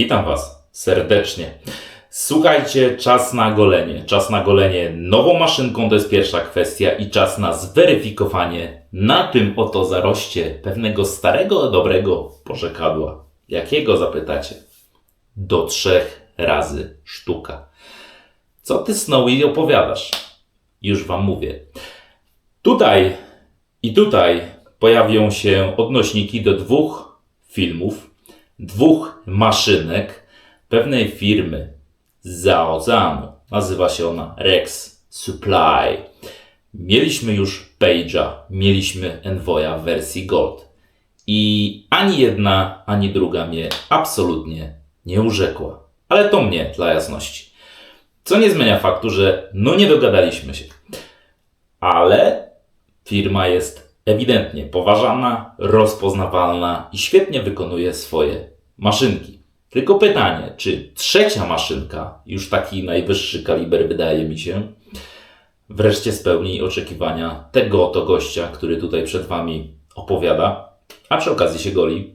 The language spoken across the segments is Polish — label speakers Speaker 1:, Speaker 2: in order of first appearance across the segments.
Speaker 1: Witam Was serdecznie. Słuchajcie, czas na golenie. Czas na golenie nową maszynką to jest pierwsza kwestia i czas na zweryfikowanie na tym oto zaroście pewnego starego, dobrego porzekadła. Jakiego zapytacie? Do 3 razy sztuka. Co ty, Snowy, opowiadasz? Już Wam mówię. Tutaj i tutaj pojawią się odnośniki do 2 filmów, 2 maszynek pewnej firmy zza oceanu. Nazywa się ona Rex Supply. Mieliśmy już Page'a, mieliśmy Envoya w wersji Gold. I ani jedna, ani druga mnie absolutnie nie urzekła. Ale to mnie, dla jasności. Co nie zmienia faktu, że nie dogadaliśmy się. Ale firma jest ewidentnie poważana, rozpoznawalna i świetnie wykonuje swoje maszynki. Tylko pytanie, czy trzecia maszynka, już taki najwyższy kaliber wydaje mi się, wreszcie spełni oczekiwania tego oto gościa, który tutaj przed Wami opowiada, a przy okazji się goli.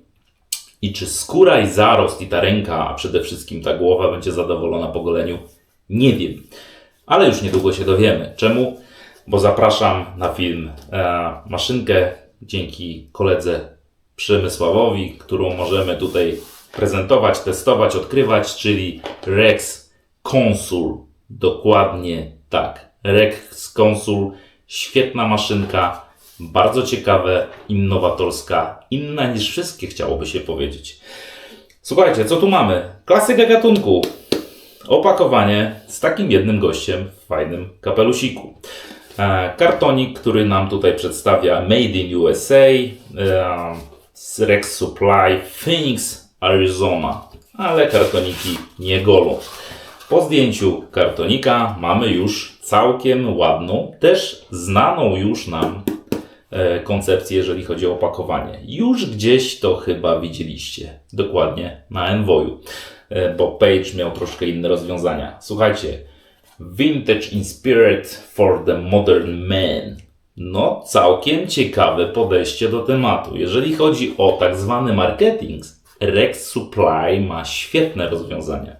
Speaker 1: I czy skóra i zarost i ta ręka, a przede wszystkim ta głowa będzie zadowolona po goleniu? Nie wiem, ale już niedługo się dowiemy. Czemu? Bo zapraszam na film maszynkę dzięki koledze Przemysławowi, którą możemy tutaj prezentować, testować, odkrywać, czyli Rex Consul. Dokładnie tak. Rex Consul, świetna maszynka, bardzo ciekawe, innowatorska, inna niż wszystkie, chciałoby się powiedzieć. Słuchajcie, co tu mamy? Klasyka gatunku. Opakowanie z takim jednym gościem w fajnym kapelusiku. Kartonik, który nam tutaj przedstawia Made in USA, z Rex Supply, Phoenix, Arizona. Ale kartoniki nie golą. Po zdjęciu kartonika mamy już całkiem ładną, też znaną już nam koncepcję, jeżeli chodzi o opakowanie. Już gdzieś to chyba widzieliście. Dokładnie na Envoyu. Bo Page miał troszkę inne rozwiązania. Słuchajcie, Vintage Inspired for the Modern Man. Całkiem ciekawe podejście do tematu. Jeżeli chodzi o tak zwany marketing, Rex Supply ma świetne rozwiązania.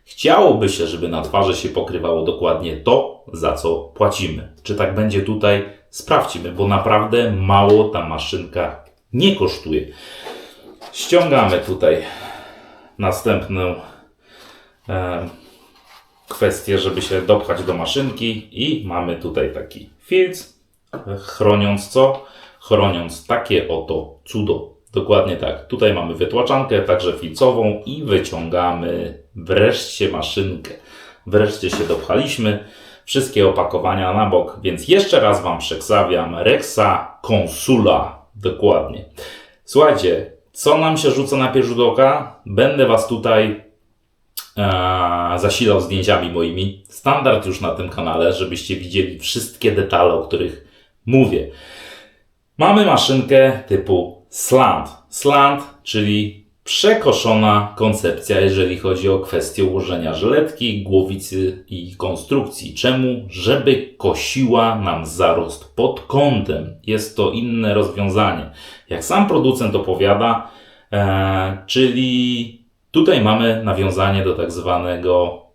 Speaker 1: Chciałoby się, żeby na twarzy się pokrywało dokładnie to, za co płacimy. Czy tak będzie tutaj? Sprawdźmy, bo naprawdę mało ta maszynka nie kosztuje. Ściągamy tutaj następną kwestię, żeby się dopchać do maszynki i mamy tutaj taki filc, chroniąc co? Chroniąc takie oto cudo. Dokładnie tak. Tutaj mamy wytłaczankę, także filcową i wyciągamy wreszcie maszynkę. Wreszcie się dopchaliśmy. Wszystkie opakowania na bok, więc jeszcze raz Wam przekrwawiam. Rexa Consula. Dokładnie. Słuchajcie, co nam się rzuca na pierwszy rzut oka? Będę Was tutaj zasilał zdjęciami moimi. Standard już na tym kanale, żebyście widzieli wszystkie detale, o których mówię. Mamy maszynkę typu slant. Slant, czyli przekoszona koncepcja, jeżeli chodzi o kwestię ułożenia żyletki, głowicy i konstrukcji. Czemu? Żeby kosiła nam zarost pod kątem. Jest to inne rozwiązanie. Jak sam producent opowiada, czyli tutaj mamy nawiązanie do tak zwanego,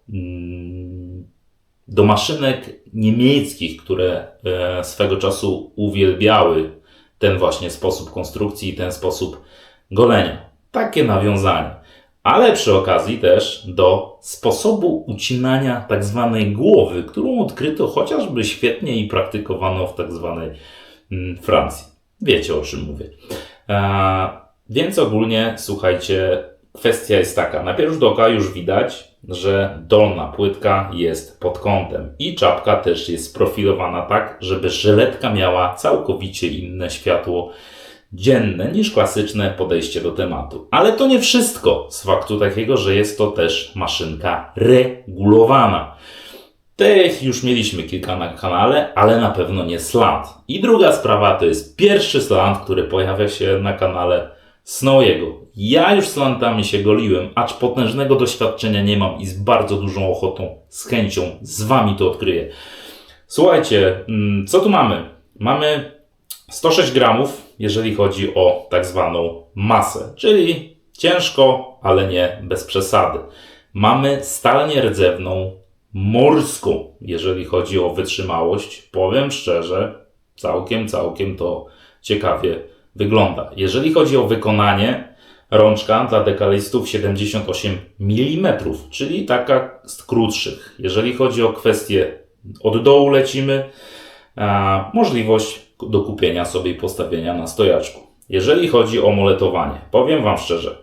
Speaker 1: do maszynek niemieckich, które swego czasu uwielbiały ten właśnie sposób konstrukcji i ten sposób golenia. Takie nawiązanie. Ale przy okazji też do sposobu ucinania tak zwanej głowy, którą odkryto chociażby świetnie i praktykowano w tak zwanej Francji. Wiecie, o czym mówię. Więc ogólnie, słuchajcie, kwestia jest taka. Na pierwszy rzut oka już widać, że dolna płytka jest pod kątem i czapka też jest sprofilowana tak, żeby żyletka miała całkowicie inne światło dzienne niż klasyczne podejście do tematu. Ale to nie wszystko z faktu takiego, że jest to też maszynka regulowana. Tych już mieliśmy kilka na kanale, ale na pewno nie slant. I druga sprawa to jest pierwszy slant, który pojawia się na kanale Snowy'ego. Ja już slantami się goliłem, acz potężnego doświadczenia nie mam i z bardzo dużą ochotą, z chęcią z Wami to odkryję. Słuchajcie, co tu mamy? Mamy 106 gramów, jeżeli chodzi o tak zwaną masę, czyli Ciężko, ale nie bez przesady. Mamy stal nierdzewną morską, jeżeli chodzi o wytrzymałość. Powiem szczerze, całkiem to ciekawie wygląda. Jeżeli chodzi o wykonanie, rączka dla dekalistów 78 mm, czyli taka z krótszych. Jeżeli chodzi o kwestię od dołu lecimy, możliwość do kupienia sobie i postawienia na stojaczku. Jeżeli chodzi o moletowanie, powiem Wam szczerze,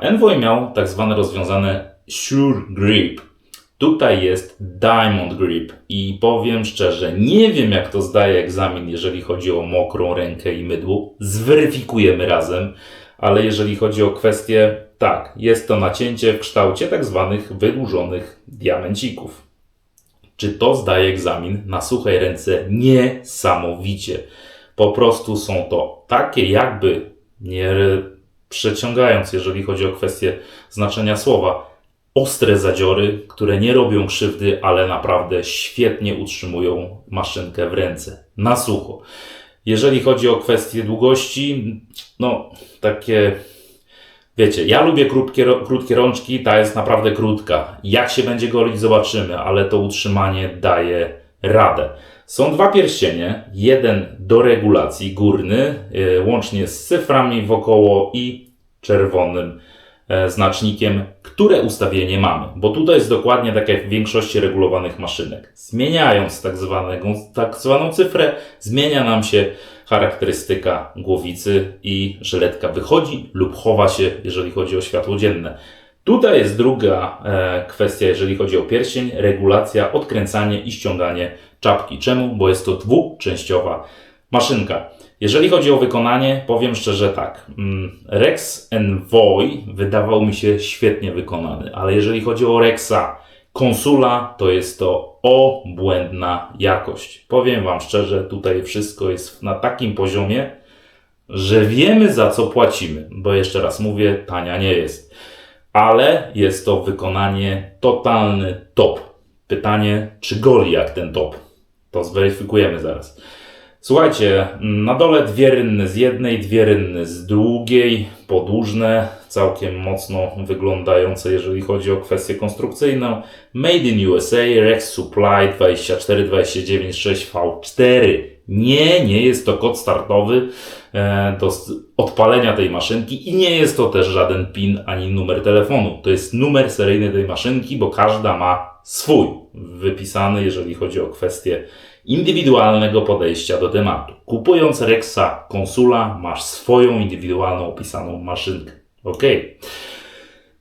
Speaker 1: Envoy miał tak zwane rozwiązane Sure Grip. Tutaj jest Diamond Grip i powiem szczerze, nie wiem jak to zdaje egzamin, jeżeli chodzi o mokrą rękę i mydło. Zweryfikujemy razem, ale jeżeli chodzi o kwestię, tak, jest to nacięcie w kształcie tak zwanych wydłużonych diamencików. Czy to zdaje egzamin na suchej ręce? Niesamowicie. Po prostu są to takie jakby, nie przeciągając, jeżeli chodzi o kwestię znaczenia słowa, ostre zadziory, które nie robią krzywdy, ale naprawdę świetnie utrzymują maszynkę w ręce. Na sucho. Jeżeli chodzi o kwestię długości, no takie, wiecie, ja lubię krótkie rączki, ta jest naprawdę krótka. Jak się będzie golić, zobaczymy, ale to utrzymanie daje radę. Są dwa pierścienie, jeden do regulacji, górny, łącznie z cyframi wokoło i czerwonym znacznikiem, które ustawienie mamy. Bo tutaj jest dokładnie tak jak w większości regulowanych maszynek. Zmieniając tak zwaną cyfrę, zmienia nam się charakterystyka głowicy i żyletka wychodzi lub chowa się, jeżeli chodzi o światło dzienne. Tutaj jest druga kwestia, jeżeli chodzi o pierścień, regulacja, odkręcanie i ściąganie czapki. Czemu? Bo jest to dwuczęściowa maszynka. Jeżeli chodzi o wykonanie, powiem szczerze tak. Rex Envoy wydawał mi się świetnie wykonany, ale jeżeli chodzi o Rexa Consula, to jest to obłędna jakość. Powiem Wam szczerze, tutaj wszystko jest na takim poziomie, że wiemy za co płacimy, bo jeszcze raz mówię, tania nie jest. Ale jest to wykonanie totalny top. Pytanie, czy goli jak ten top? To zweryfikujemy zaraz. Słuchajcie, na dole dwie rynny z jednej, dwie rynny z drugiej, podłużne, całkiem mocno wyglądające, jeżeli chodzi o kwestię konstrukcyjną. Made in USA, Rex Supply 24296V4. Nie jest to kod startowy do odpalenia tej maszynki i nie jest to też żaden PIN ani numer telefonu. To jest numer seryjny tej maszynki, bo każda ma swój wypisany, jeżeli chodzi o kwestię indywidualnego podejścia do tematu. Kupując Rexa Consula masz swoją indywidualną opisaną maszynkę. Ok.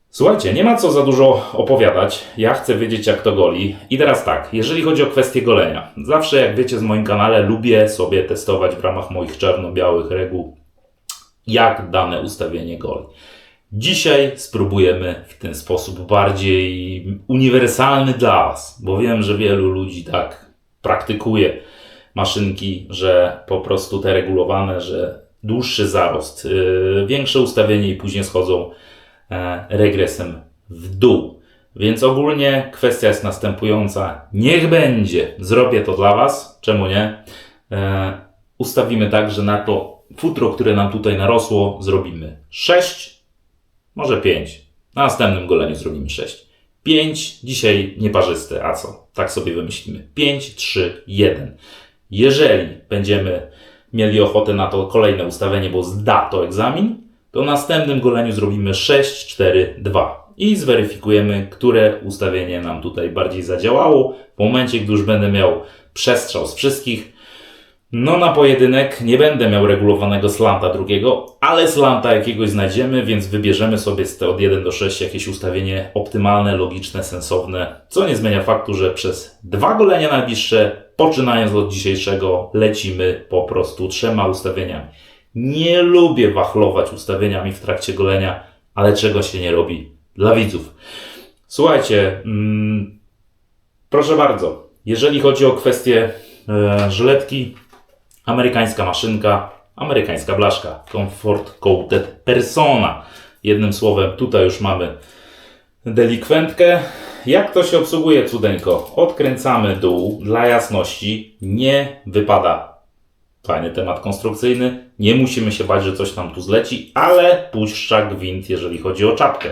Speaker 1: Słuchajcie, nie ma co za dużo opowiadać. Ja chcę wiedzieć jak to goli. I teraz tak, jeżeli chodzi o kwestię golenia. Zawsze jak wiecie z moim kanale lubię sobie testować w ramach moich czarno-białych reguł jak dane ustawienie goli. Dzisiaj spróbujemy w ten sposób bardziej uniwersalny dla Was, bo wiem, że wielu ludzi tak praktykuje maszynki, że po prostu te regulowane, że dłuższy zarost, większe ustawienie i później schodzą regresem w dół. Więc ogólnie kwestia jest następująca. Niech będzie. Zrobię to dla Was. Czemu nie? Ustawimy tak, że na to futro, które nam tutaj narosło, zrobimy 6, może 5. Na następnym goleniu zrobimy 6. 5, dzisiaj nieparzyste, a co? Tak sobie wymyślimy. 5, 3, 1. Jeżeli będziemy mieli ochotę na to kolejne ustawienie, bo zda to egzamin, to w następnym goleniu zrobimy 6, 4, 2. I zweryfikujemy, które ustawienie nam tutaj bardziej zadziałało. W momencie, gdy już będę miał przestrzał z wszystkich, no na pojedynek nie będę miał regulowanego slanta drugiego, ale slanta jakiegoś znajdziemy, więc wybierzemy sobie od 1 do 6 jakieś ustawienie optymalne, logiczne, sensowne, co nie zmienia faktu, że przez 2 golenia najbliższe, poczynając od dzisiejszego, lecimy po prostu 3 ustawieniami. Nie lubię wachlować ustawieniami w trakcie golenia, ale czego się nie robi dla widzów. Słuchajcie, proszę bardzo, jeżeli chodzi o kwestię żyletki, amerykańska maszynka, amerykańska blaszka, Comfort Coated Persona. Jednym słowem, tutaj już mamy delikwentkę. Jak to się obsługuje cudeńko? Odkręcamy dół, dla jasności nie wypada Fajny temat konstrukcyjny. Nie musimy się bać, że coś tam tu zleci, ale puszcza gwint, jeżeli chodzi o czapkę.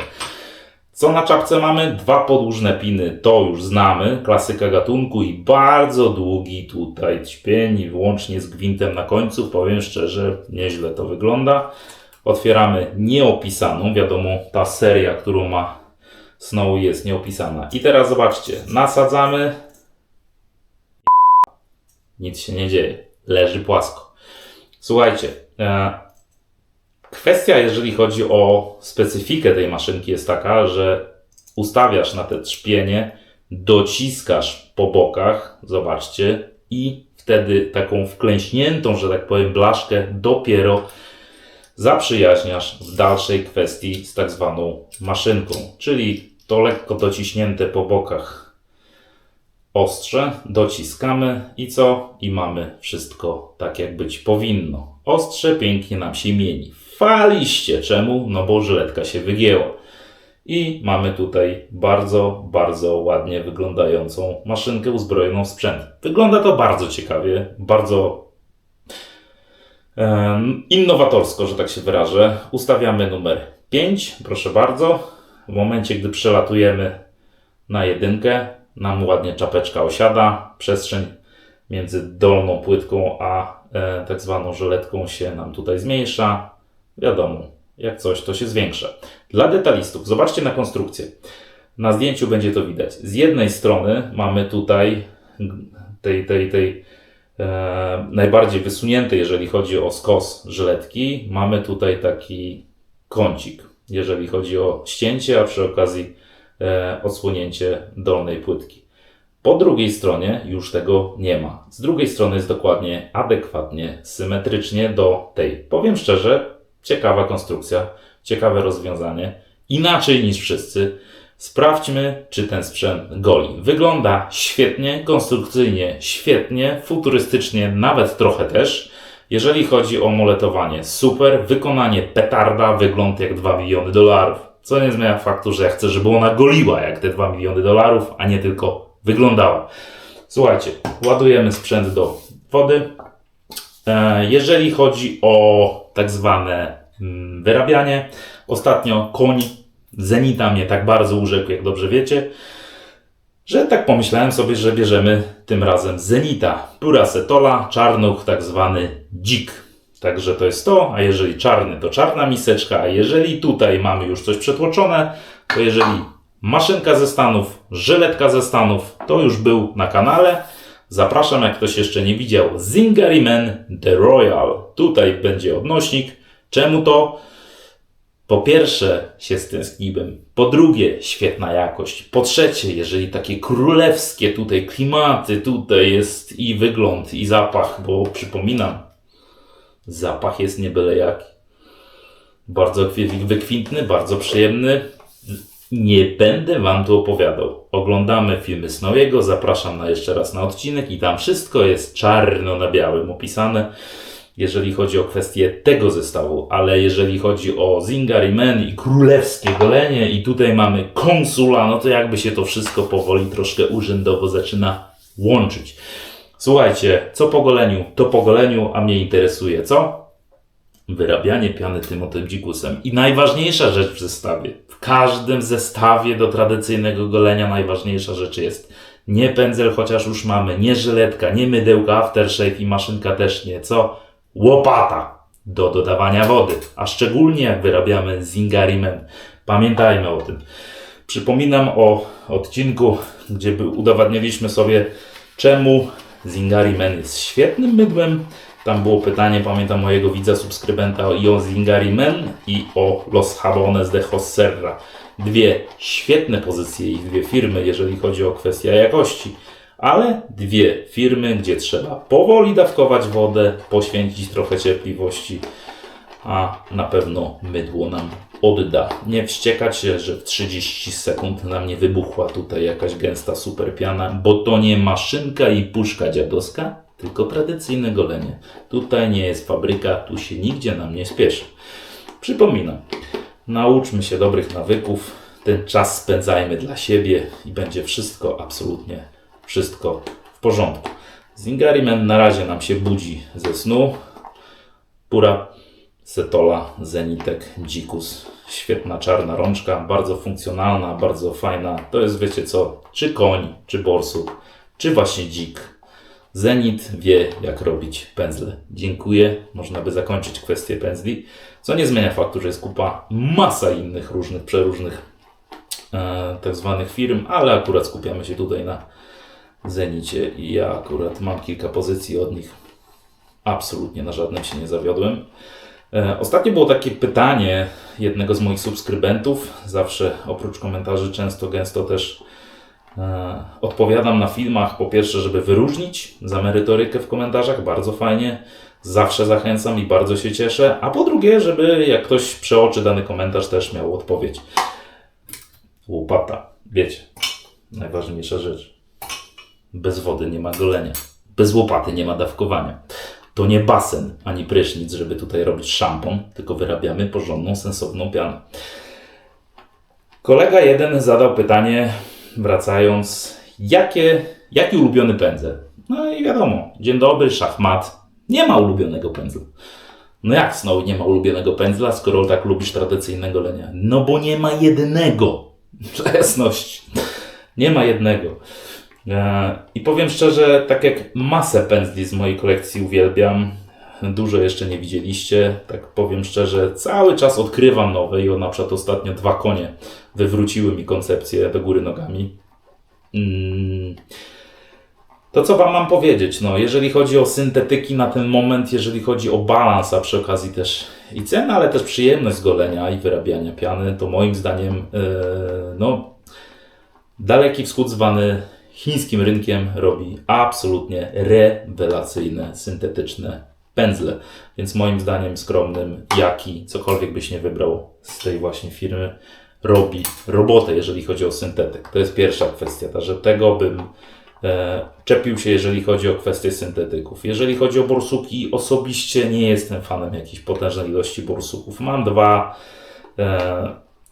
Speaker 1: Co na czapce mamy? 2 podłużne piny, to już znamy, klasyka gatunku i bardzo długi tutaj ćpień, łącznie z gwintem na końcu. Powiem szczerze, nieźle to wygląda. Otwieramy nieopisaną, wiadomo, ta seria, którą ma Snow jest nieopisana. I teraz zobaczcie, nasadzamy, nic się nie dzieje, leży płasko. Słuchajcie, kwestia, jeżeli chodzi o specyfikę tej maszynki, jest taka, że ustawiasz na te trzpienie, dociskasz po bokach, zobaczcie, i wtedy taką wklęśniętą, że tak powiem, blaszkę dopiero zaprzyjaźniasz w dalszej kwestii z tak zwaną maszynką. Czyli to lekko dociśnięte po bokach ostrze, dociskamy i co? I mamy wszystko tak, jak być powinno. Ostrze pięknie nam się mieni. Faliście. Czemu? No bo żyletka się wygięła. I mamy tutaj bardzo, bardzo ładnie wyglądającą maszynkę uzbrojoną w sprzęt. Wygląda to bardzo ciekawie, bardzo innowatorsko, że tak się wyrażę. Ustawiamy numer 5, proszę bardzo. W momencie, gdy przelatujemy na 1, nam ładnie czapeczka osiada. Przestrzeń między dolną płytką a tak zwaną żyletką się nam tutaj zmniejsza. Wiadomo, jak coś, to się zwiększa. Dla detalistów, zobaczcie na konstrukcję. Na zdjęciu będzie to widać. Z jednej strony mamy tutaj tej najbardziej wysuniętej, jeżeli chodzi o skos żyletki, mamy tutaj taki kącik, jeżeli chodzi o ścięcie, a przy okazji odsłonięcie dolnej płytki. Po drugiej stronie już tego nie ma. Z drugiej strony jest dokładnie, adekwatnie, symetrycznie do tej. Powiem szczerze, ciekawa konstrukcja, ciekawe rozwiązanie. Inaczej niż wszyscy. Sprawdźmy, czy ten sprzęt goli. Wygląda świetnie, konstrukcyjnie świetnie, futurystycznie nawet trochę też. Jeżeli chodzi o moletowanie, super. Wykonanie petarda, wygląd jak $2 miliony. Co nie zmienia faktu, że ja chcę, żeby ona goliła jak te $2 miliony, a nie tylko wyglądała. Słuchajcie, ładujemy sprzęt do wody. Jeżeli chodzi o tak zwane wyrabianie, ostatnio koń Zenita mnie tak bardzo urzekł, jak dobrze wiecie, że tak pomyślałem sobie, że bierzemy tym razem Zenita. Purasetola, czarnuch, tak zwany dzik. Także to jest to, a jeżeli czarny, to czarna miseczka, a jeżeli tutaj mamy już coś przetłoczone, to jeżeli maszynka ze Stanów, żyletka ze Stanów, to już był na kanale. Zapraszam, jak ktoś jeszcze nie widział, Zingari Man The Royal. Tutaj będzie odnośnik. Czemu to? Po pierwsze się stęskniłem, po drugie świetna jakość, po trzecie, jeżeli takie królewskie tutaj klimaty, tutaj jest i wygląd, i zapach, bo przypominam, zapach jest nie byle jaki. Bardzo wykwintny, bardzo przyjemny. Nie będę wam tu opowiadał. Oglądamy filmy Snowiego, zapraszam jeszcze raz na odcinek i tam wszystko jest czarno na białym opisane, jeżeli chodzi o kwestię tego zestawu, ale jeżeli chodzi o Zingari Man i królewskie golenie i tutaj mamy konsula, no to jakby się to wszystko powoli troszkę urzędowo zaczyna łączyć. Słuchajcie, co po goleniu, to po goleniu, a mnie interesuje co? Wyrabianie piany tym dzikusem. I najważniejsza rzecz w zestawie. W każdym zestawie do tradycyjnego golenia najważniejsza rzecz jest nie pędzel, chociaż już mamy, nie żyletka, nie mydełka aftershave i maszynka też nie, co? Łopata do dodawania wody, a szczególnie jak wyrabiamy Zingari Man. Pamiętajmy o tym. Przypominam o odcinku, gdzie udowadnialiśmy sobie, czemu Zingari Man jest świetnym mydłem. Tam było pytanie, pamiętam, mojego widza, subskrybenta i o Zingari Man i o Los Jabones de Josserra. Dwie świetne pozycje i dwie firmy, jeżeli chodzi o kwestię jakości. Ale dwie firmy, gdzie trzeba powoli dawkować wodę, poświęcić trochę cierpliwości, a na pewno mydło nam odda. Nie wściekać się, że w 30 sekund nam nie wybuchła tutaj jakaś gęsta super piana, bo to nie maszynka i puszka dziadowska, tylko tradycyjne golenie. Tutaj nie jest fabryka, tu się nigdzie nam nie spieszy. Przypominam, nauczmy się dobrych nawyków, ten czas spędzajmy dla siebie i będzie wszystko, absolutnie wszystko w porządku. Zingariment na razie nam się budzi ze snu. Pura, Setola, Zenitek, Dzikus. Świetna czarna rączka, bardzo funkcjonalna, bardzo fajna. To jest, wiecie co, czy koń, czy borsuk, czy właśnie dzik. Zenit wie, jak robić pędzle. Dziękuję. Można by zakończyć kwestię pędzli, co nie zmienia faktu, że jest masa innych różnych, przeróżnych tak zwanych firm, ale akurat skupiamy się tutaj na Zenicie i ja akurat mam kilka pozycji od nich. Absolutnie na żadnym się nie zawiodłem. Ostatnio było takie pytanie jednego z moich subskrybentów. Zawsze oprócz komentarzy często, gęsto też odpowiadam na filmach. Po pierwsze, żeby wyróżnić za merytorykę w komentarzach. Bardzo fajnie. Zawsze zachęcam i bardzo się cieszę. A po drugie, żeby jak ktoś przeoczy dany komentarz, też miał odpowiedź. Łopata. Wiecie, najważniejsza rzecz. Bez wody nie ma golenia. Bez łopaty nie ma dawkowania. To nie basen ani prysznic, żeby tutaj robić szampon, tylko wyrabiamy porządną, sensowną pianę. Kolega jeden zadał pytanie, wracając, jaki ulubiony pędzel? No i wiadomo, dzień dobry, szachmat. Nie ma ulubionego pędzla. No jak znowu nie ma ulubionego pędzla, skoro tak lubisz tradycyjnego golenia? No bo nie ma jednego. Dla jasności. Nie ma jednego. I powiem szczerze, tak jak masę pędzli z mojej kolekcji uwielbiam, dużo jeszcze nie widzieliście, tak powiem szczerze, cały czas odkrywam nowe i na przykład ostatnio 2 konie wywróciły mi koncepcję do góry nogami. To co wam mam powiedzieć? No, jeżeli chodzi o syntetyki na ten moment, jeżeli chodzi o balans, a przy okazji też i cenę, ale też przyjemność golenia i wyrabiania piany, to moim zdaniem Daleki Wschód zwany chińskim rynkiem robi absolutnie rewelacyjne, syntetyczne pędzle. Więc moim zdaniem skromnym Yaki, cokolwiek byś nie wybrał z tej właśnie firmy, robi robotę, jeżeli chodzi o syntetyk. To jest pierwsza kwestia, że tego bym czepił się, jeżeli chodzi o kwestię syntetyków. Jeżeli chodzi o borsuki, osobiście nie jestem fanem jakiejś potężnej ilości borsuków. Mam 2,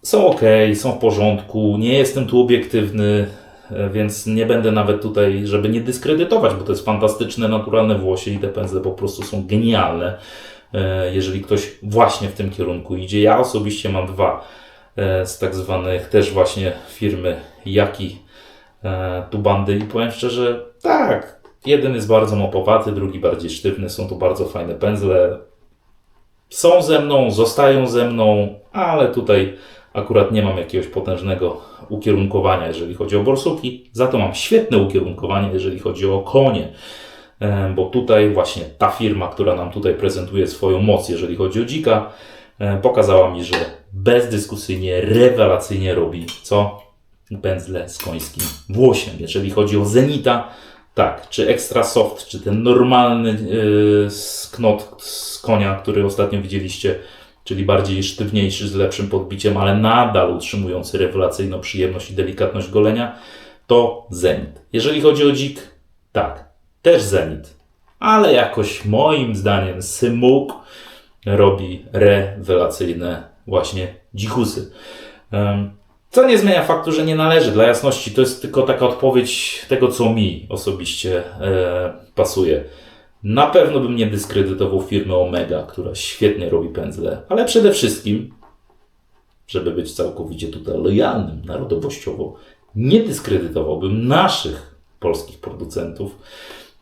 Speaker 1: są ok, są w porządku, nie jestem tu obiektywny, więc nie będę nawet tutaj, żeby nie dyskredytować, bo to jest fantastyczne, naturalne włosie i te pędzle po prostu są genialne, jeżeli ktoś właśnie w tym kierunku idzie. Ja osobiście mam 2 z tak zwanych też właśnie firmy Yaki tubandy i powiem szczerze, tak, jeden jest bardzo mopowaty, drugi bardziej sztywny, są to bardzo fajne pędzle. Są ze mną, zostają ze mną, ale tutaj akurat nie mam jakiegoś potężnego ukierunkowania, jeżeli chodzi o borsuki. Za to mam świetne ukierunkowanie, jeżeli chodzi o konie. Bo tutaj właśnie ta firma, która nam tutaj prezentuje swoją moc, jeżeli chodzi o dzika, pokazała mi, że bezdyskusyjnie, rewelacyjnie robi co? Pędzle z końskim włosiem. Jeżeli chodzi o Zenita, tak, czy Extra Soft, czy ten normalny knot z konia, który ostatnio widzieliście, czyli bardziej sztywniejszy, z lepszym podbiciem, ale nadal utrzymujący rewelacyjną przyjemność i delikatność golenia, to Zenit. Jeżeli chodzi o dzik, tak, też Zenit, ale jakoś moim zdaniem Symuk robi rewelacyjne właśnie dzikusy. Co nie zmienia faktu, że nie należy. Dla jasności, to jest tylko taka odpowiedź tego, co mi osobiście pasuje. Na pewno bym nie dyskredytował firmy Omega, która świetnie robi pędzle, ale przede wszystkim, żeby być całkowicie tutaj lojalnym narodowościowo, nie dyskredytowałbym naszych polskich producentów.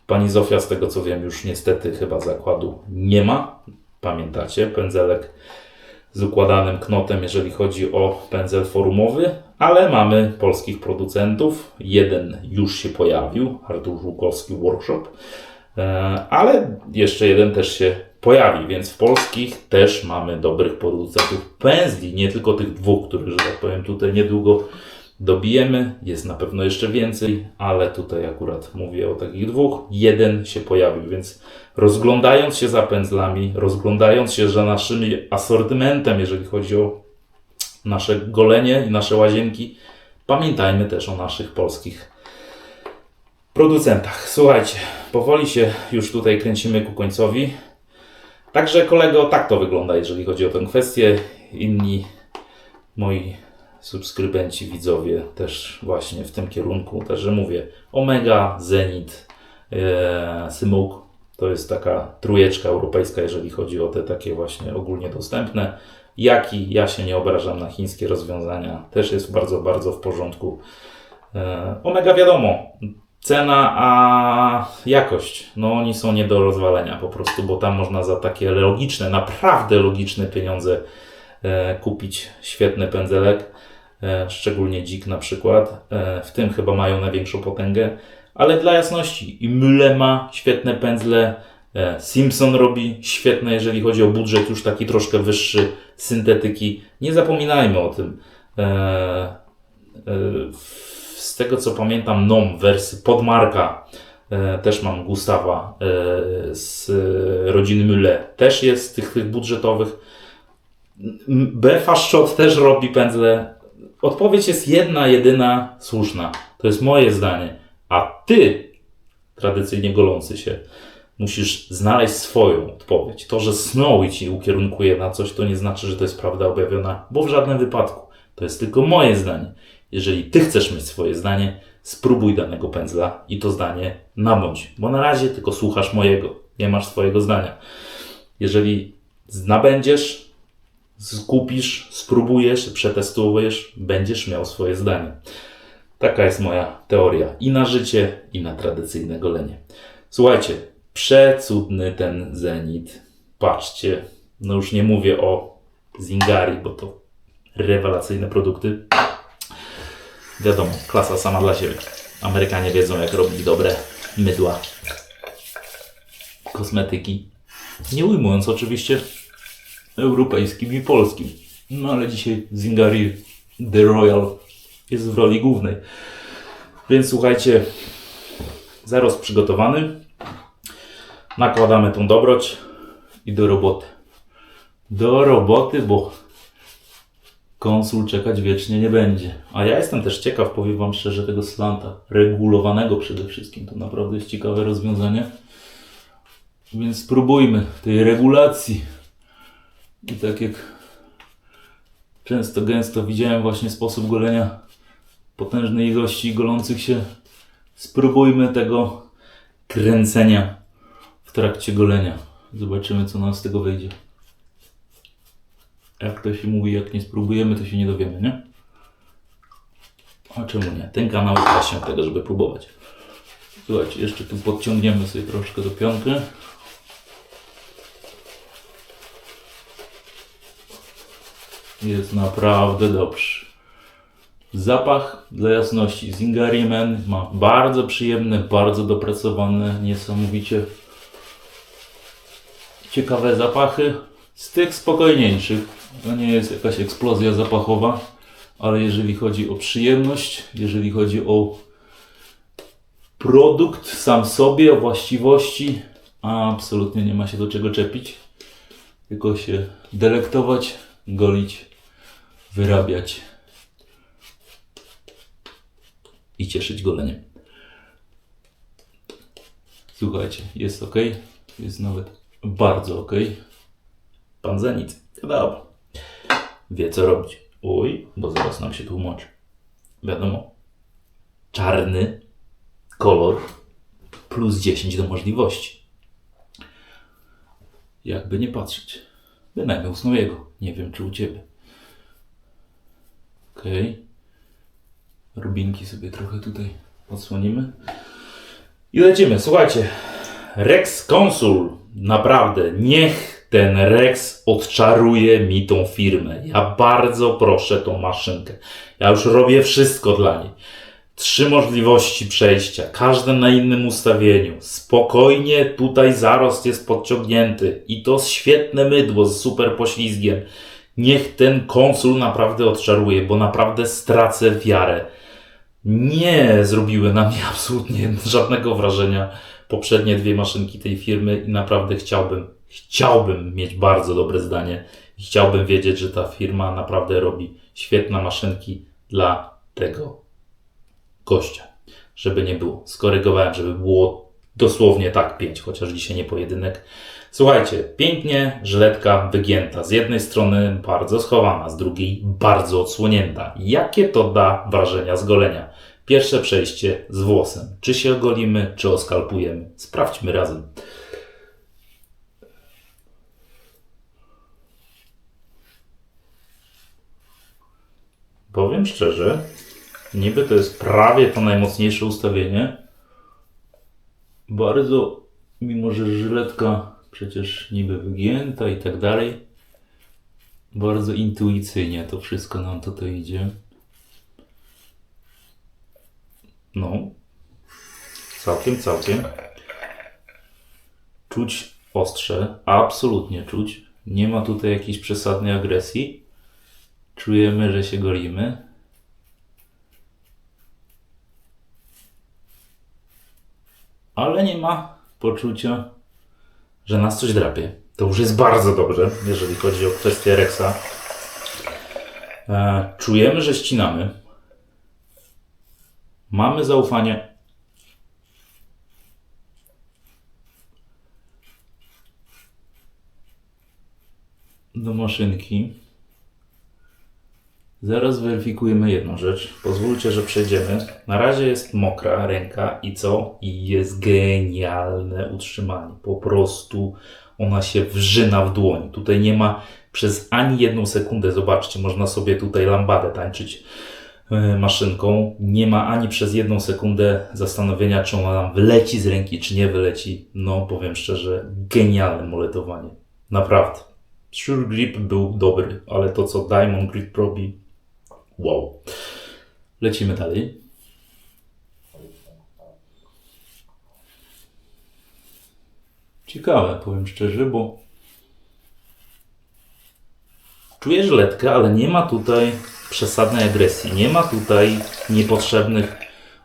Speaker 1: Pani Zofia, z tego co wiem, już niestety chyba zakładu nie ma. Pamiętacie, pędzelek z układanym knotem, jeżeli chodzi o pędzel forumowy, ale mamy polskich producentów. Jeden już się pojawił, Artur Żółkowski Workshop, ale jeszcze jeden też się pojawi, więc w polskich też mamy dobrych producentów pędzli, nie tylko tych 2, których, że tak powiem, tutaj niedługo dobijemy. Jest na pewno jeszcze więcej, ale tutaj akurat mówię o takich 2. Jeden się pojawił, więc rozglądając się za pędzlami, rozglądając się za naszym asortymentem, jeżeli chodzi o nasze golenie i nasze łazienki, pamiętajmy też o naszych polskich producentach. Słuchajcie, powoli się już tutaj kręcimy ku końcowi. Także kolego, tak to wygląda, jeżeli chodzi o tę kwestię. Inni moi subskrybenci, widzowie też właśnie w tym kierunku. Także mówię, Omega, Zenit, Simoke to jest taka trójeczka europejska, jeżeli chodzi o te takie właśnie ogólnie dostępne. Jaki, ja się nie obrażam na chińskie rozwiązania, też jest bardzo, bardzo w porządku. Omega wiadomo, cena a jakość, no oni są nie do rozwalenia po prostu, bo tam można za takie logiczne, naprawdę logiczne pieniądze kupić świetny pędzelek, szczególnie Dzik na przykład, w tym chyba mają największą potęgę, ale dla jasności i Müller ma świetne pędzle, Simpson robi świetne, jeżeli chodzi o budżet już taki troszkę wyższy, syntetyki, nie zapominajmy o tym. Z tego co pamiętam, NOM wersji podmarka, też mam Gustawa z rodziny Müller, też jest tych budżetowych. BFA Shot też robi pędzle. Odpowiedź jest jedna, jedyna, słuszna. To jest moje zdanie. A ty, tradycyjnie golący się, musisz znaleźć swoją odpowiedź. To, że Snowy ci ukierunkuje na coś, to nie znaczy, że to jest prawda objawiona, bo w żadnym wypadku. To jest tylko moje zdanie. Jeżeli ty chcesz mieć swoje zdanie, spróbuj danego pędzla i to zdanie nabądź. Bo na razie tylko słuchasz mojego, nie masz swojego zdania. Jeżeli nabędziesz, skupisz, spróbujesz, przetestujesz, będziesz miał swoje zdanie. Taka jest moja teoria i na życie, i na tradycyjne golenie. Słuchajcie, przecudny ten Zenit. Patrzcie, no już nie mówię o Zingari, bo to rewelacyjne produkty. Wiadomo, klasa sama dla siebie. Amerykanie wiedzą, jak robić dobre mydła, kosmetyki. Nie ujmując oczywiście europejskim i polskim. No ale dzisiaj Zingari The Royal jest w roli głównej. Więc słuchajcie, zarost przygotowany. Nakładamy tą dobroć i do roboty. Do roboty, bo konsul czekać wiecznie nie będzie. A ja jestem też ciekaw, powiem wam szczerze, tego slanta. Regulowanego przede wszystkim. To naprawdę jest ciekawe rozwiązanie. Więc spróbujmy tej regulacji. I tak jak często, gęsto widziałem właśnie sposób golenia potężnej ilości golących się, spróbujmy tego kręcenia w trakcie golenia. Zobaczymy, co nam z tego wyjdzie. Jak to się mówi, jak nie spróbujemy, to się nie dowiemy, nie? A czemu nie? Ten kanał jest właśnie od tego, żeby próbować. Słuchajcie, jeszcze tu podciągniemy sobie troszkę do pionki. Jest naprawdę dobrze. Zapach, dla jasności, Zingari Man ma bardzo przyjemne, bardzo dopracowane, niesamowicie ciekawe zapachy. Z tych spokojniejszych, to nie jest jakaś eksplozja zapachowa, ale jeżeli chodzi o przyjemność, jeżeli chodzi o produkt sam sobie, o właściwości, absolutnie nie ma się do czego czepić, tylko się delektować, golić, wyrabiać i cieszyć goleniem. Słuchajcie, jest ok, jest nawet bardzo ok. Pan Zenit, wiadomo, wie co robić. Oj, bo zaraz nam się tłumaczy. Wiadomo, czarny kolor plus 10 do możliwości. Jakby nie patrzeć. Bynajmniej u Snowiego. Nie wiem, czy u Ciebie. Ok. Rubinki sobie trochę tutaj odsłonimy. I lecimy. Słuchajcie. Rex Consul. Naprawdę. Niech ten Rex odczaruje mi tą firmę. Ja bardzo proszę tą maszynkę. Ja już robię wszystko dla niej. 3 możliwości przejścia, każde na innym ustawieniu. Spokojnie tutaj zarost jest podciągnięty i to świetne mydło z super poślizgiem. Niech ten konsul naprawdę odczaruje, bo naprawdę stracę wiarę. Nie zrobiły na mnie absolutnie żadnego wrażenia poprzednie 2 maszynki tej firmy i naprawdę chciałbym mieć bardzo dobre zdanie i chciałbym wiedzieć, że ta firma naprawdę robi świetne maszynki dla tego gościa, żeby nie było. Skorygowałem, żeby było dosłownie tak 5, chociaż dzisiaj nie pojedynek. Słuchajcie, pięknie żyletka wygięta. Z jednej strony bardzo schowana, z drugiej bardzo odsłonięta. Jakie to da wrażenia z golenia? Pierwsze przejście z włosem. Czy się ogolimy, czy oskalpujemy? Sprawdźmy razem. Powiem szczerze, niby to jest prawie to najmocniejsze ustawienie. Bardzo, mimo że żyletka przecież niby wygięta i tak dalej, bardzo intuicyjnie to wszystko nam tutaj idzie. No, całkiem. Czuć ostrze, absolutnie czuć. Nie ma tutaj jakiejś przesadnej agresji. Czujemy, że się golimy. Ale nie ma poczucia, że nas coś drapie. To już jest bardzo dobrze, jeżeli chodzi o kwestię Rexa. Czujemy, że ścinamy. Mamy zaufanie. Do maszynki. Zaraz weryfikujemy jedną rzecz. Pozwólcie, że przejdziemy. Na razie jest mokra ręka i co? I jest genialne utrzymanie. Po prostu ona się wrzyna w dłoni. Tutaj nie ma przez ani jedną sekundę, zobaczcie, można sobie tutaj lambadę tańczyć maszynką. Nie ma ani przez jedną sekundę zastanowienia, czy ona nam wyleci z ręki, czy nie wyleci. No, powiem szczerze, genialne moletowanie. Naprawdę. Sure Grip był dobry, ale to, co Diamond Grip robi, wow. Lecimy dalej. Ciekawe, powiem szczerze, bo czuję żyletkę, ale nie ma tutaj przesadnej agresji. Nie ma tutaj niepotrzebnych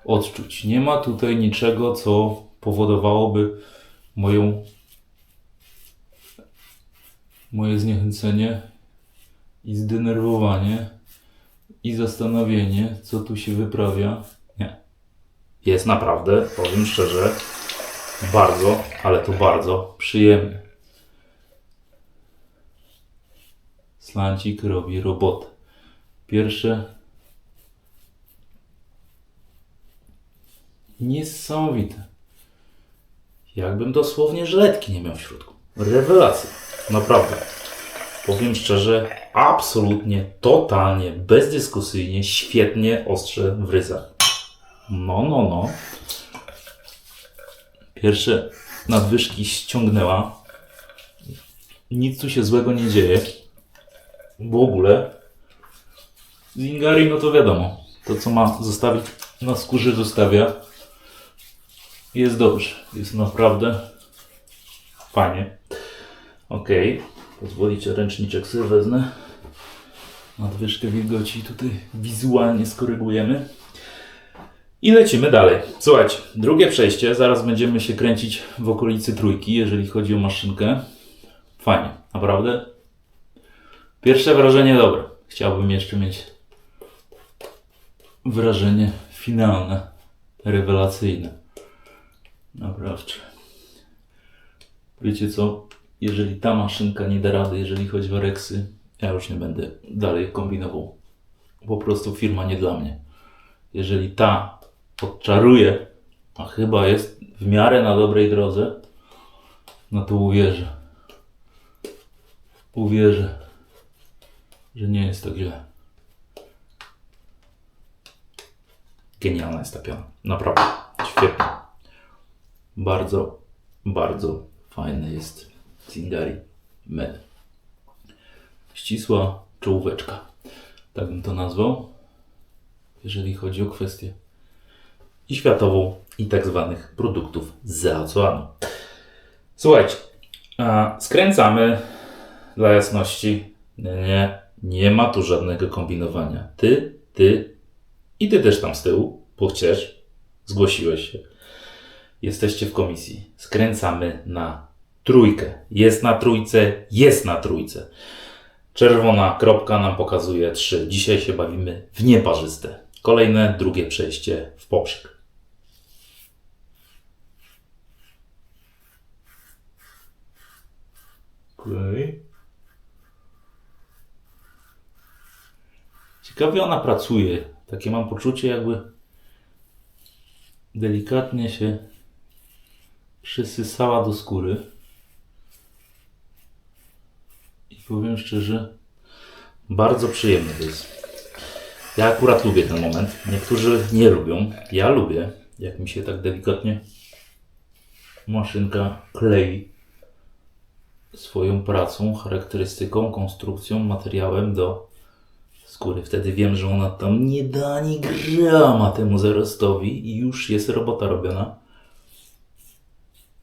Speaker 1: odczuć. Nie ma tutaj niczego, co powodowałoby moje zniechęcenie i zdenerwowanie i zastanowienie, co tu się wyprawia. Nie. Jest naprawdę, powiem szczerze, bardzo, ale to bardzo przyjemnie. Slancik robi robotę. Pierwsze niesamowite. Jakbym dosłownie żyletki nie miał w środku. Rewelacja. Naprawdę. Powiem szczerze, absolutnie, totalnie, bezdyskusyjnie, świetnie ostrze w ryzach. No. Pierwsze nadwyżki ściągnęła. Nic tu się złego nie dzieje. W ogóle. Zingari, no to wiadomo. To, co ma zostawić na skórze, zostawia. Jest dobrze. Jest naprawdę fajnie. Ok. Pozwolicie, ręczniczek sobie wezmę. Nadwyżkę wilgoci tutaj wizualnie skorygujemy. I lecimy dalej. Słuchajcie, drugie przejście. Zaraz będziemy się kręcić w okolicy trójki, jeżeli chodzi o maszynkę. Fajnie, naprawdę. Pierwsze wrażenie dobre. Chciałbym jeszcze mieć wrażenie finalne, rewelacyjne. Naprawdę. Wiecie co? Jeżeli ta maszynka nie da rady, jeżeli chodzi o Rexy, ja już nie będę dalej kombinował. Po prostu firma nie dla mnie. Jeżeli ta odczaruje, a chyba jest w miarę na dobrej drodze, no to uwierzę. Uwierzę, że nie jest tak źle. Genialna jest ta piana. Naprawdę. Świetnie. Bardzo, bardzo fajny jest Zingari Med. Ścisła czołóweczka. Tak bym to nazwał. Jeżeli chodzi o kwestię i światową, i tak zwanych produktów z oceanu. Słuchajcie, skręcamy dla jasności. Nie ma tu żadnego kombinowania. Ty i ty też tam z tyłu, bo chcesz, zgłosiłeś się. Jesteście w komisji. Skręcamy na trójkę. Jest na trójce, jest na trójce. Czerwona kropka nam pokazuje 3. Dzisiaj się bawimy w nieparzyste. Kolejne, drugie przejście w poprzek. Okay. Ciekawie ona pracuje. Takie mam poczucie, jakby delikatnie się przysysała do skóry. I powiem szczerze, bardzo przyjemny to jest. Ja akurat lubię ten moment. Niektórzy nie lubią. Ja lubię, jak mi się tak delikatnie maszynka klei swoją pracą, charakterystyką, konstrukcją, materiałem do skóry. Wtedy wiem, że ona tam nie da ani grama temu zarostowi i już jest robota robiona.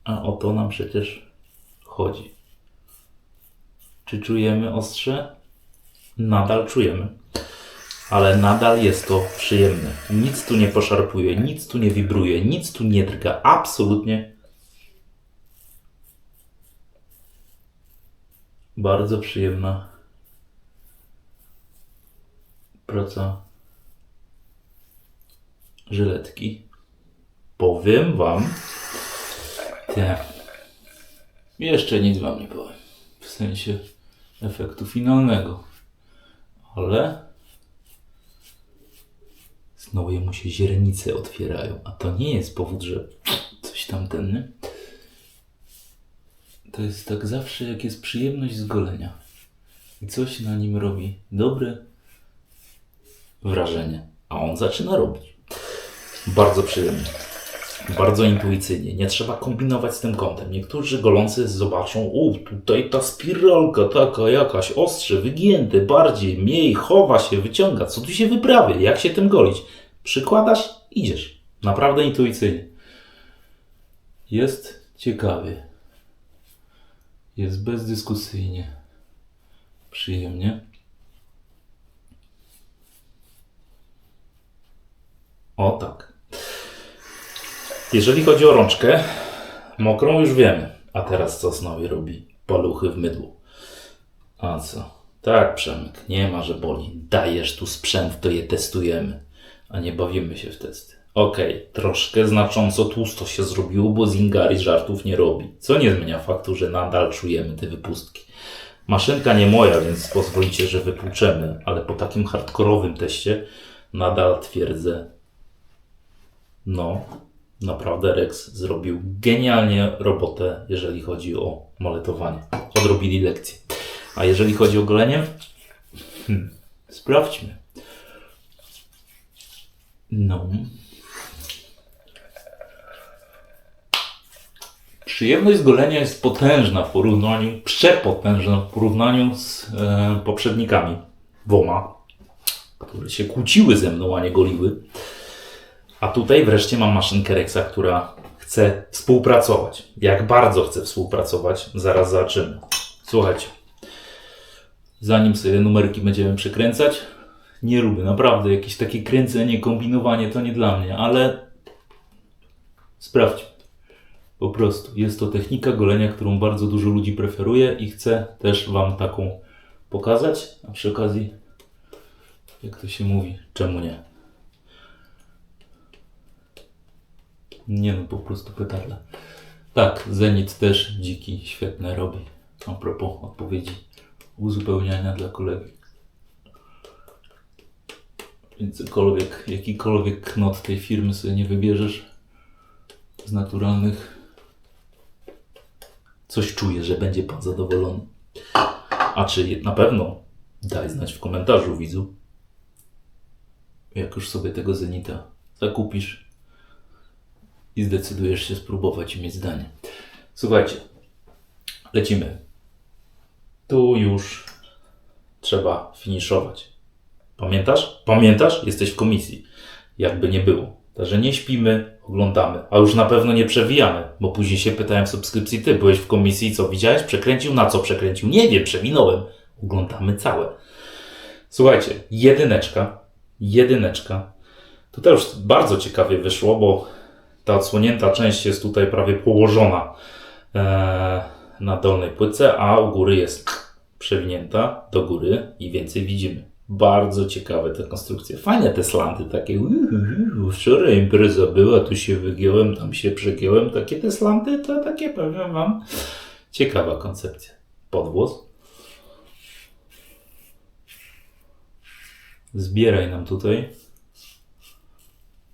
Speaker 1: A o to nam przecież chodzi. Czy czujemy ostrze? Nadal czujemy. Ale nadal jest to przyjemne. Nic tu nie poszarpuje, nic tu nie wibruje, nic tu nie drga. Absolutnie. Bardzo przyjemna praca żyletki. Powiem wam, jeszcze nic wam nie powiem. W sensie efektu finalnego. Ale znowu jemu się źrenice otwierają. A to nie jest powód, że coś tam nie? To jest tak zawsze, jak jest przyjemność z golenia. I coś na nim robi dobre wrażenie. A on zaczyna robić. Bardzo przyjemnie. Bardzo intuicyjnie. Nie trzeba kombinować z tym kątem. Niektórzy golący zobaczą, tutaj ta spiralka taka jakaś, ostrze, wygięte, bardziej, mniej, chowa się, wyciąga. Co tu się wyprawia? Jak się tym golić? Przykładasz, idziesz. Naprawdę intuicyjnie. Jest ciekawie. Jest bezdyskusyjnie. Przyjemnie. O tak. Jeżeli chodzi o rączkę, mokrą już wiemy. A teraz co znowu robi? Paluchy w mydło. A co? Tak, Przemek, nie ma, że boli. Dajesz tu sprzęt, to je testujemy. A nie bawimy się w testy. Okej, troszkę znacząco tłusto się zrobiło, bo Zingari żartów nie robi. Co nie zmienia faktu, że nadal czujemy te wypustki. Maszynka nie moja, więc pozwolicie, że wypłuczemy, ale po takim hardkorowym teście nadal twierdzę, naprawdę Rex zrobił genialnie robotę, jeżeli chodzi o maletowanie. Odrobili lekcję. A jeżeli chodzi o golenie, sprawdźmy. Przyjemność z golenia jest potężna w porównaniu, przepotężna w porównaniu z poprzednikami dwoma, które się kłóciły ze mną, a nie goliły. A tutaj wreszcie mam maszynkę Rexa, która chce współpracować. Jak bardzo chce współpracować, zaraz zobaczymy. Słuchajcie, zanim sobie numerki będziemy przekręcać, nie lubię, naprawdę, jakieś takie kręcenie, kombinowanie to nie dla mnie, ale sprawdźmy. Po prostu jest to technika golenia, którą bardzo dużo ludzi preferuje i chcę też wam taką pokazać, a przy okazji, jak to się mówi, czemu nie? Nie no, po prostu petarda. Tak, Zenit też dziki świetne robi. A propos odpowiedzi uzupełniania dla kolegi. Więc jakikolwiek knot tej firmy sobie nie wybierzesz z naturalnych, coś czuję, że będzie pan zadowolony. A czy na pewno? Daj znać w komentarzu, widzu. Jak już sobie tego Zenita zakupisz i zdecydujesz się spróbować i mieć zdanie. Słuchajcie, lecimy. Tu już trzeba finiszować. Pamiętasz? Pamiętasz? Jesteś w komisji. Jakby nie było. Także nie śpimy, oglądamy. A już na pewno nie przewijamy, bo później się pytałem w subskrypcji, ty byłeś w komisji, co widziałeś? Przekręcił? Na co przekręcił? Nie wiem, przewinąłem. Oglądamy całe. Słuchajcie, jedyneczka. Tutaj już bardzo ciekawie wyszło, bo ta odsłonięta część jest tutaj prawie położona na dolnej płytce, a u góry jest przewinięta do góry i więcej widzimy. Bardzo ciekawe te konstrukcje. Fajne te slanty, takie wczoraj impreza była, tu się wygiąłem, tam się przegiąłem. Takie te slanty, to takie, powiem wam, ciekawa koncepcja. Podwłos. Zbieraj nam tutaj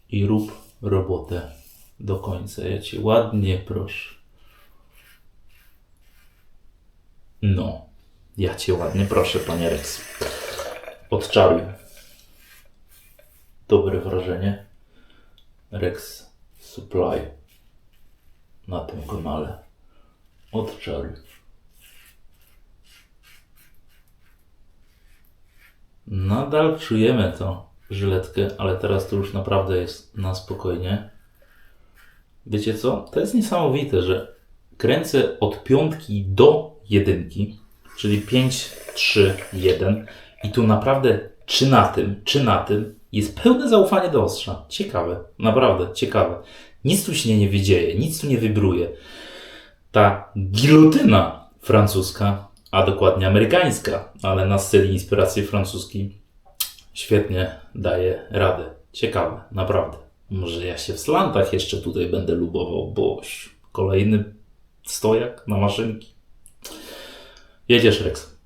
Speaker 1: i rób robotę do końca. Ja cię ładnie proszę. No, ja cię ładnie proszę, panie Rex. Odczaruj. Dobre wrażenie. Rex Supply na tym kanale. Odczaruj. Nadal czujemy tą żyletkę, ale teraz to już naprawdę jest na spokojnie. Wiecie co? To jest niesamowite, że kręcę od 5 do 1, czyli 5, 3, 1 i tu naprawdę czy na tym jest pełne zaufanie do ostrza. Ciekawe, naprawdę ciekawe. Nic tu się nie dzieje, nic tu nie wibruje. Ta gilotyna francuska, a dokładnie amerykańska, ale na styl inspiracji francuskiej, świetnie daje radę. Ciekawe, naprawdę. Może ja się w slantach jeszcze tutaj będę lubował, bo kolejny stojak na maszynki. Jedziesz, Rex.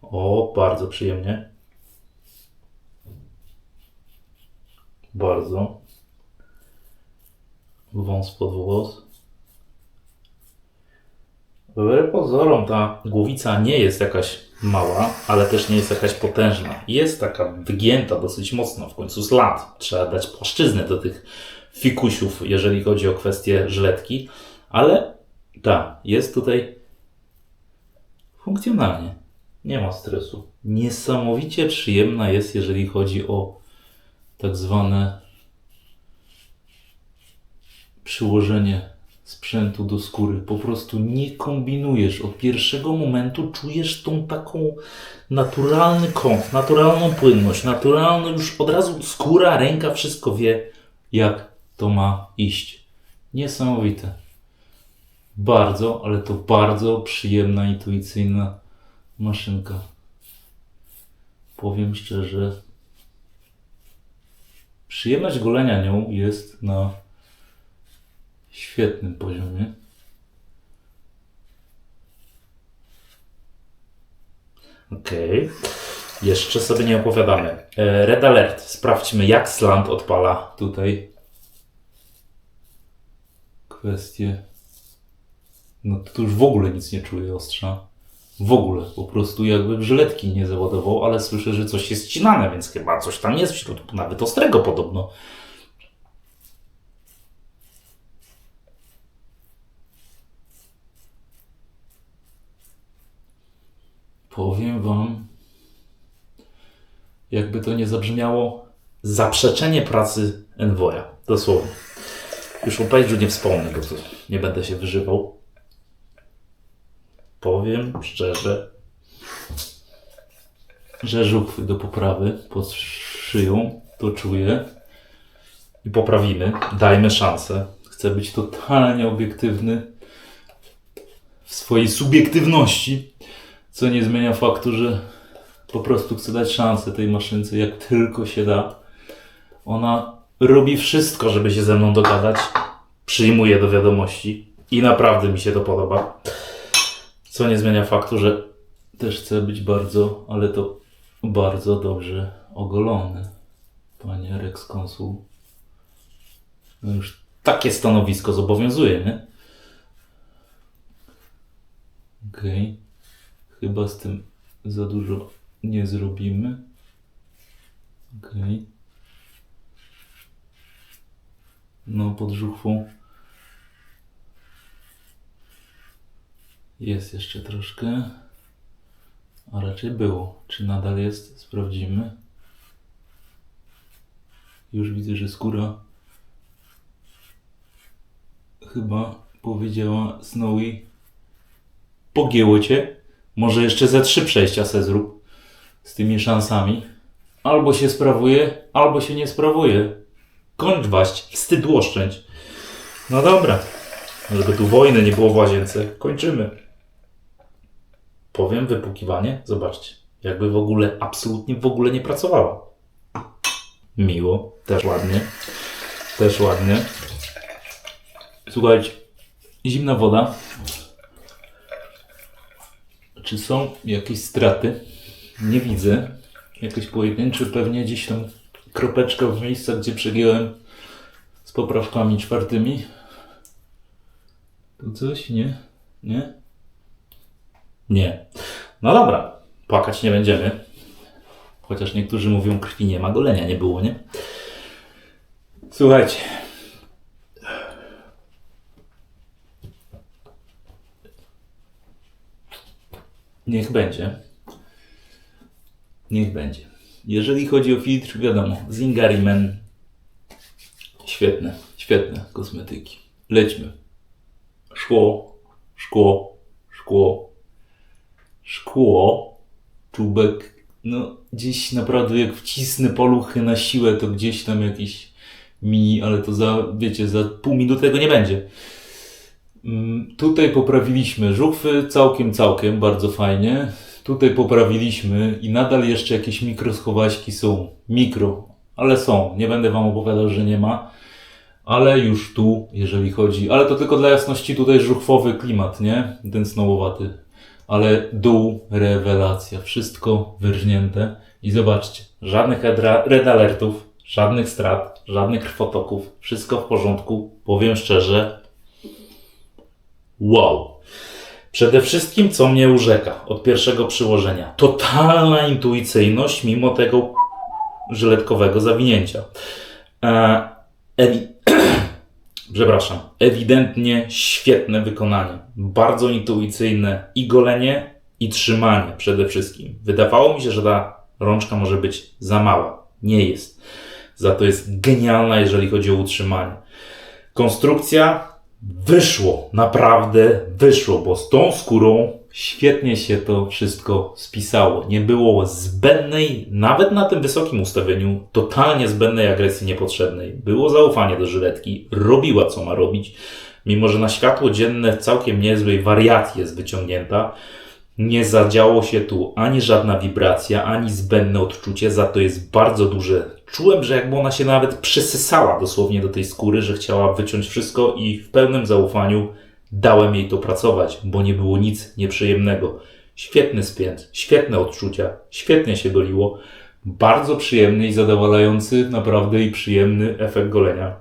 Speaker 1: O, bardzo przyjemnie. Bardzo. Wąs pod włos. Wbrew pozorom ta głowica nie jest jakaś mała, ale też nie jest jakaś potężna. Jest taka wygięta dosyć mocno, w końcu z lat. Trzeba dać płaszczyznę do tych fikusiów, jeżeli chodzi o kwestię żyletki, ale tak, jest tutaj funkcjonalnie. Nie ma stresu. Niesamowicie przyjemna jest, jeżeli chodzi o tak zwane przyłożenie sprzętu do skóry. Po prostu nie kombinujesz. Od pierwszego momentu czujesz tą taką naturalny kąt, naturalną płynność, naturalną już od razu skóra, ręka, wszystko wie, jak to ma iść. Niesamowite. Bardzo, ale to bardzo przyjemna, intuicyjna maszynka. Powiem szczerze, przyjemność golenia nią jest na świetnym poziomie. Okej. Jeszcze sobie nie opowiadamy. Red Alert. Sprawdźmy, jak slant odpala tutaj kwestie. No tu już w ogóle nic nie czuję ostrza. W ogóle. Po prostu jakby żyletki nie załadował, ale słyszę, że coś jest ścinane, więc chyba coś tam jest w środku. Nawet ostrego podobno. Powiem wam, jakby to nie zabrzmiało, zaprzeczenie pracy Envoya. Dosłownie. Już o Page'u nie wspomnę, bo to nie będę się wyżywał. Powiem szczerze, że żuchwy do poprawy pod szyją to czuję i poprawimy. Dajmy szansę. Chcę być totalnie obiektywny w swojej subiektywności, co nie zmienia faktu, że po prostu chcę dać szansę tej maszynce jak tylko się da. Ona robi wszystko, żeby się ze mną dogadać. Przyjmuje do wiadomości i naprawdę mi się to podoba. Co nie zmienia faktu, że też chcę być bardzo, ale to bardzo dobrze ogolony. Panie Rex Konsul. No już takie stanowisko zobowiązuje, nie? Okej. Chyba z tym za dużo nie zrobimy. Okej. No pod żuchwą jest jeszcze troszkę, a raczej było. Czy nadal jest? Sprawdzimy. Już widzę, że skóra chyba powiedziała Snowy, pogięło cię. Może jeszcze ze 3 przejścia se zrób z tymi szansami. Albo się sprawuje, albo się nie sprawuje. Kończ waść, wstyd oszczędź. No dobra, żeby tu wojny nie było w łazience. Kończymy. Powiem, wypukiwanie, zobaczcie, jakby w ogóle, absolutnie w ogóle nie pracowała. Miło, też ładnie. Też ładnie. Słuchajcie, zimna woda. Czy są jakieś straty? Nie widzę. Jakieś pojedyncze pewnie gdzieś tam kropeczka w miejscach, gdzie przegiąłem z poprawkami czwartymi. To coś? Nie? Nie? Nie. No dobra, płakać nie będziemy. Chociaż niektórzy mówią, krwi nie ma, golenia nie było, nie? Słuchajcie. Niech będzie. Niech będzie. Jeżeli chodzi o filtr, wiadomo, Zingari Men. Świetne kosmetyki. Lećmy. Szkło. Czubek. No, gdzieś naprawdę jak wcisnę paluchy na siłę, to gdzieś tam jakiś mini, ale to za pół minuty tego nie będzie. Tutaj poprawiliśmy żuchwy, całkiem, bardzo fajnie. Tutaj poprawiliśmy i nadal jeszcze jakieś mikroschowaśki są. Ale są. Nie będę wam opowiadał, że nie ma. Ale już tu, jeżeli chodzi... Ale to tylko dla jasności, tutaj żuchwowy klimat, nie? Ten snowowaty. Ale dół, rewelacja. Wszystko wyrżnięte. I zobaczcie, żadnych red alertów, żadnych strat, żadnych krwotoków. Wszystko w porządku. Powiem szczerze. Wow. Przede wszystkim, co mnie urzeka od pierwszego przyłożenia. Totalna intuicyjność, mimo tego żyletkowego zawinięcia. Przepraszam. Ewidentnie świetne wykonanie. Bardzo intuicyjne i golenie, i trzymanie przede wszystkim. Wydawało mi się, że ta rączka może być za mała. Nie jest. Za to jest genialna, jeżeli chodzi o utrzymanie. Konstrukcja wyszło. Naprawdę wyszło, bo z tą skórą świetnie się to wszystko spisało. Nie było zbędnej, nawet na tym wysokim ustawieniu, totalnie zbędnej agresji niepotrzebnej. Było zaufanie do żyletki. Robiła, co ma robić. Mimo że na światło dzienne w całkiem niezłej wariacji jest wyciągnięta, nie zadziało się tu ani żadna wibracja, ani zbędne odczucie, za to jest bardzo duże. Czułem, że jakby ona się nawet przysysała dosłownie do tej skóry, że chciała wyciąć wszystko i w pełnym zaufaniu dałem jej to pracować, bo nie było nic nieprzyjemnego. Świetny spięt, świetne odczucia, świetnie się goliło. Bardzo przyjemny i zadowalający, naprawdę i przyjemny efekt golenia.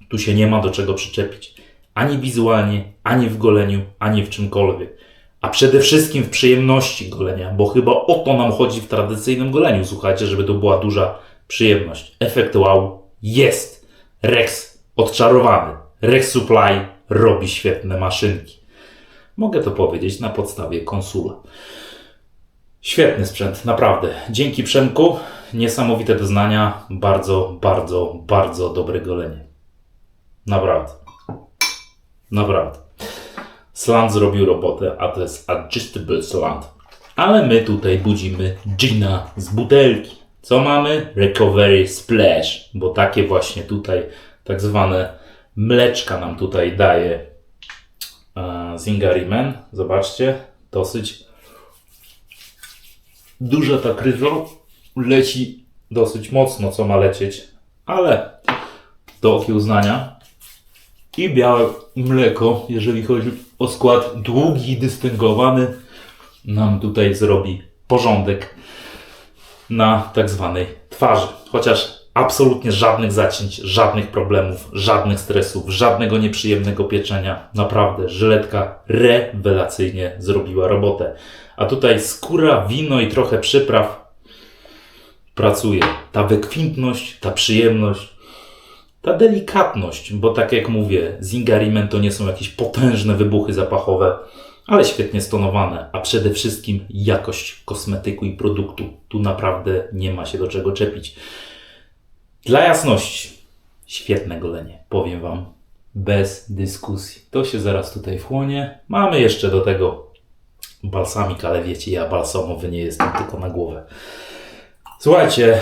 Speaker 1: Tu się nie ma do czego przyczepić. Ani wizualnie, ani w goleniu, ani w czymkolwiek. A przede wszystkim w przyjemności golenia, bo chyba o to nam chodzi w tradycyjnym goleniu, słuchajcie, żeby to była duża przyjemność. Efekt wow jest. Rex odczarowany. Rex Supply robi świetne maszynki. Mogę to powiedzieć na podstawie konsula. Świetny sprzęt, naprawdę. Dzięki Przemku, niesamowite doznania, bardzo dobre golenie. Naprawdę. Slant zrobił robotę, a to jest adjustable slant. Ale my tutaj budzimy gina z butelki. Co mamy? Recovery Splash, bo takie właśnie tutaj tak zwane mleczka nam tutaj daje Zingari Men. Zobaczcie, dosyć duża ta kryżo, leci dosyć mocno, co ma lecieć, ale do okiełznania. I białe mleko, jeżeli chodzi o skład długi, dystyngowany, nam tutaj zrobi porządek na tak zwanej twarzy. Chociaż absolutnie żadnych zacięć, żadnych problemów, żadnych stresów, żadnego nieprzyjemnego pieczenia. Naprawdę, żyletka rewelacyjnie zrobiła robotę. A tutaj skóra, wino i trochę przypraw pracuje. Ta wykwintność, ta przyjemność, ta delikatność, bo tak jak mówię, Zingari Men to nie są jakieś potężne wybuchy zapachowe, ale świetnie stonowane, a przede wszystkim jakość kosmetyku i produktu. Tu naprawdę nie ma się do czego czepić. Dla jasności, świetne golenie, powiem Wam, bez dyskusji. To się zaraz tutaj wchłonie. Mamy jeszcze do tego balsamik, ale wiecie, ja balsamowy nie jestem, tylko na głowę. Słuchajcie,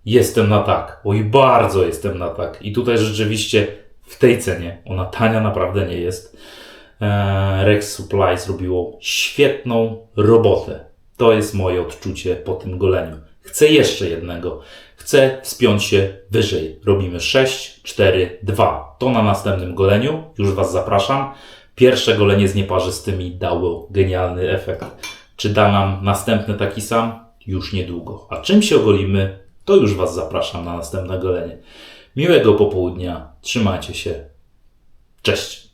Speaker 1: jestem na tak. Oj, bardzo jestem na tak. I tutaj rzeczywiście w tej cenie, ona tania naprawdę nie jest. Rex Supply zrobiło świetną robotę. To jest moje odczucie po tym goleniu. Chcę jeszcze jednego. Chcę wspiąć się wyżej. Robimy 6, 4, 2. To na następnym goleniu. Już Was zapraszam. Pierwsze golenie z nieparzystymi dało genialny efekt. Czy da nam następny taki sam? Już niedługo. A czym się ogolimy? to już Was zapraszam na następne golenie. Miłego popołudnia, trzymajcie się. Cześć!